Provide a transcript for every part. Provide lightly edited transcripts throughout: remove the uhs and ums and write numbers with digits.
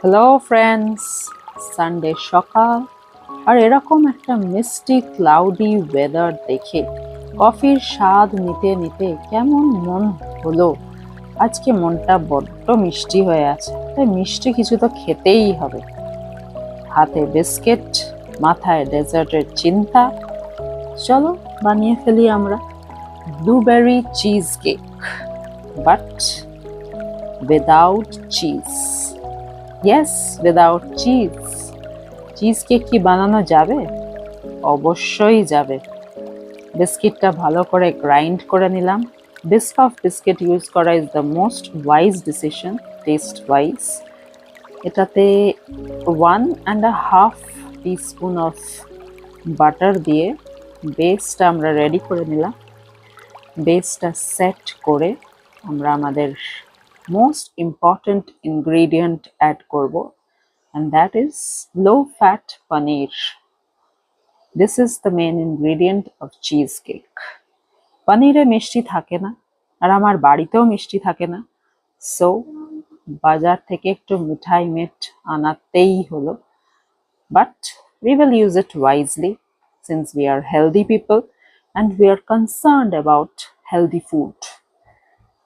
Hello friends, Sunday সকাল আর এরকম একটা মিষ্টি ক্লাউডি ওয়েদার দেখে কফির স্বাদ নিতে নিতে কেমন মন হলো। আজকে মনটা বড্ড মিষ্টি হয়ে আছে, তাই মিষ্টি কিছু তো খেতেই হবে। হাতে বিস্কিট, মাথায় ডেজার্টের চিন্তা। চলো বানিয়ে ফেলি আমরা blueberry cheese cake, but without cheese. Yes, without cheese. Cheese cake কি বানানো যাবে? অবশ্যই যাবে। বিস্কিটটা ভালো করে গ্রাইন্ড করে নিলাম। বিস্কফ বিস্কিট ইউজ করা is the most wise decision, taste wise. এটাতে 1.5 টিস্পুন অফ বাটার দিয়ে বেসটা আমরা রেডি করে নিলাম। বেসটা সেট করে আমরা আমাদের মোস্ট ইম্পর্ট্যান্ট ইনগ্রেডিয়েন্ট অ্যাড করব, and that is low fat paneer. This is the main ingredient of cheesecake. পনিরে মিষ্টি থাকে না, আর আমার বাড়িতেও মিষ্টি থাকে না, সো বাজার থেকে একটু মিঠাই মেট আনাতেই হলো। But we will use it wisely since we are healthy people and we are concerned about healthy food.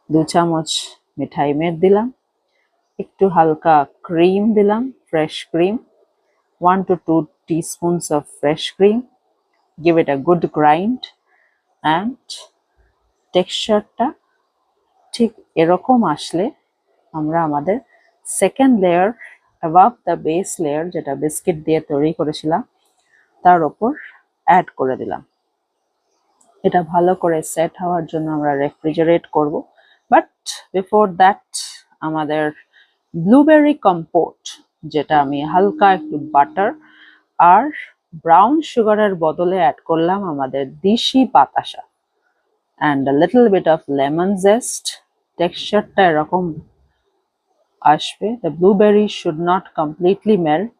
2 চামচ মিঠাই মেট দিলাম, একটু হালকা ক্রিম দিলাম, fresh cream, 1 to 2 teaspoons of fresh cream. Give it a good grind and টেক্সচারটা ঠিক এরকম আসলে আমরা আমাদের second layer above the base layer, যেটা বিস্কিট দিয়ে তৈরি করেছিলাম, তার ওপর অ্যাড করে দিলাম। এটা ভালো করে সেট হওয়ার জন্য আমরা রেফ্রিজারেট করব। বাট বিফোর দ্যাট আমাদের ব্লুবেরি কম্পোট, যেটা আমি হালকা একটু বাটার আর ব্রাউন সুগারের বদলে অ্যাড করলাম আমাদের দেশি বাতাসা and a little bit of lemon zest. টেক্সচারটা এরকম আসবে। The blueberry should not completely melt.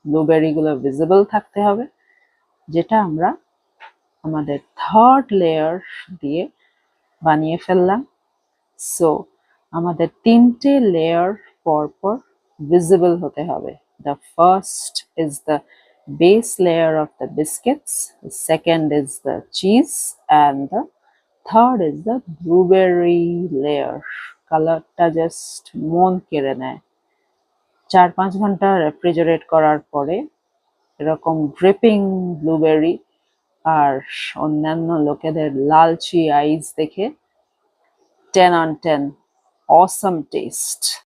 Blueberry গুলো ভিজিবল থাকতে হবে, যেটা আমরা আমাদের থার্ড লেয়ার দিয়ে বানিয়ে ফেললাম। সো আমাদের 3টে লেয়ার পরপর ভিজিবল হতে হবে। The first is the base layer of the biscuits, the second is the cheese, and the third is the blueberry layer. কালারটা জাস্ট মন কেড়ে নেয়। 4-5 ঘন্টা রেফ্রিজারেট করার পরে এরকম ড্রিপিং ব্লুবেরি আর অন্যান্য লোকেদের লালচি আইজ দেখে 10 on 10 awesome taste.